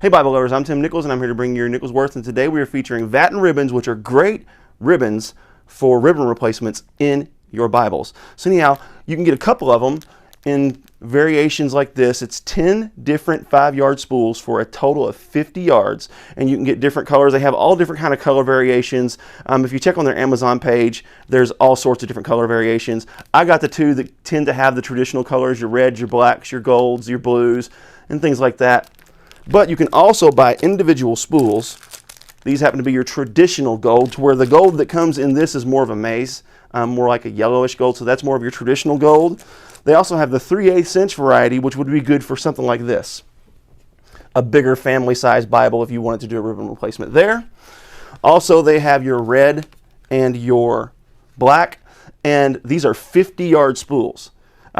Hey Bible lovers, I'm Tim Nichols and I'm here to bring you your Nichols Worth, and today we are featuring Vatin ribbons, which are great ribbons for ribbon replacements in your Bibles. So anyhow, you can get a couple of them in variations like this. It's 10 different 5-yard spools for a total of 50 yards, and you can get different colors. They have all different kind of color variations. If you check on their Amazon page, there's all sorts of different color variations. I got the two that tend to have the traditional colors, your reds, your blacks, your golds, your blues, and things like that. But you can also buy individual spools. These happen to be your traditional gold, to where the gold that comes in this is more of a maize, more like a yellowish gold, so that's more of your traditional gold. They also have the 3/8 inch variety, which would be good for something like this, a bigger family size Bible if you wanted to do a ribbon replacement there. Also, they have your red and your black, and these are 50-yard spools.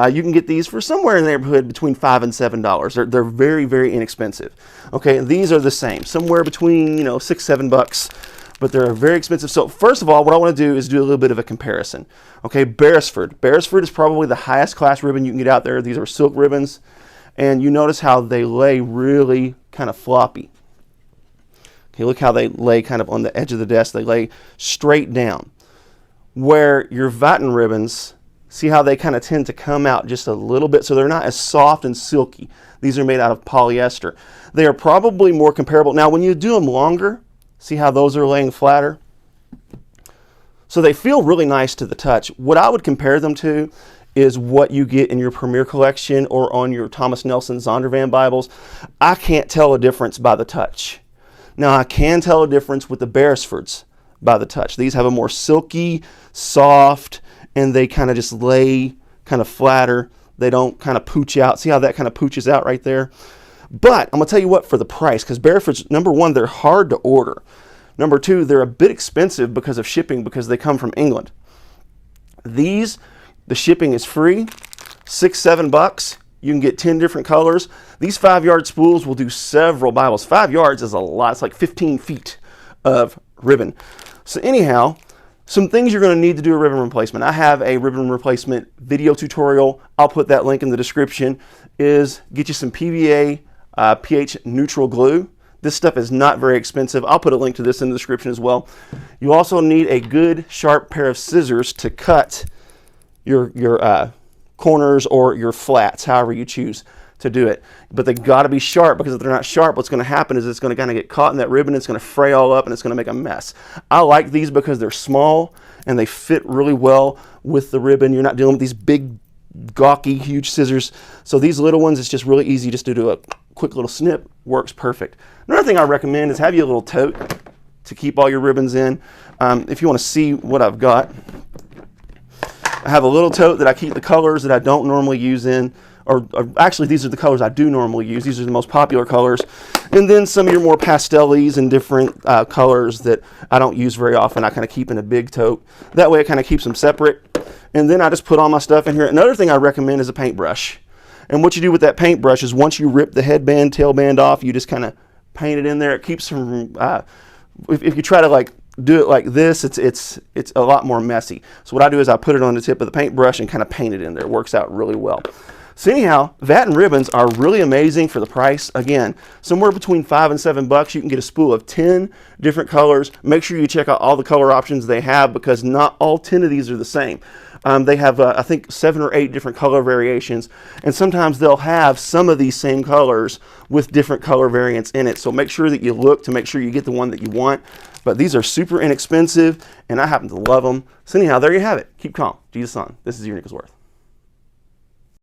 You can get these for somewhere in the neighborhood between $5 and $7. They're very, very inexpensive. Okay, and these are the same, somewhere between $6, $7, but they're very expensive. So first of all, what I want to do is do a little bit of a comparison. Okay, Berisford is probably the highest class ribbon you can get out there. These are silk ribbons, and you notice how they lay really kind of floppy. Okay, look how they lay kind of on the edge of the desk. They lay straight down. Where your Vatin ribbons, see how they kind of tend to come out just a little bit, so they're not as soft and silky. These are made out of polyester. They are probably more comparable. Now, when you do them longer, see how those are laying flatter? So they feel really nice to the touch. What I would compare them to is what you get in your Premier Collection or on your Thomas Nelson Zondervan Bibles. I can't tell a difference by the touch. Now, I can tell a difference with the Berisfords by the touch. These have a more silky, soft, and they kind of just lay kind of flatter. They don't kind of pooch out. See how that kind of pooches out right there? But I'm going to tell you what, for the price, because Berisfords, number one, they're hard to order. Number two, they're a bit expensive because of shipping, because they come from England. These, the shipping is free, $6, $7. You can get 10 different colors. These 5-yard spools will do several Bibles. 5 yards is a lot. It's like 15 feet of ribbon. So anyhow, some things you're going to need to do a ribbon replacement. I have a ribbon replacement video tutorial. I'll put that link in the description. Is get you some PVA pH neutral glue. This stuff is not very expensive. I'll put a link to this in the description as well. You also need a good sharp pair of scissors to cut your corners or your flats, however you choose to do it. But they got to be sharp, because if they're not sharp, what's going to happen is it's going to kind of get caught in that ribbon. It's going to fray all up and it's going to make a mess. I like these because they're small and they fit really well with the ribbon. You're not dealing with these big, gawky, huge scissors. So these little ones, it's just really easy just to do a quick little snip. Works perfect. Another thing I recommend is have you a little tote to keep all your ribbons in. If you want to see what I've got, I have a little tote that I keep the colors that I don't normally use in. Or actually, these are the colors I do normally use. These are the most popular colors. And then some of your more pastel-y and different colors that I don't use very often, I kind of keep in a big tote. That way it kind of keeps them separate. And then I just put all my stuff in here. Another thing I recommend is a paintbrush. And what you do with that paintbrush is, once you rip the headband, tailband off, you just kind of paint it in there. It keeps from, if you try to do it like this, it's a lot more messy. So what I do is I put it on the tip of the paintbrush and kind of paint it in there. It works out really well. So anyhow, Vatin ribbons are really amazing for the price. Again, somewhere between $5 and $7, you can get a spool of 10 different colors. Make sure you check out all the color options they have, because not all 10 of these are the same. They have, I think, 7 or 8 different color variations, and sometimes they'll have some of these same colors with different color variants in it. So make sure that you look to make sure you get the one that you want. But these are super inexpensive, and I happen to love them. So anyhow, there you have it. Keep calm. Jesus on. This is your Nichols Worth.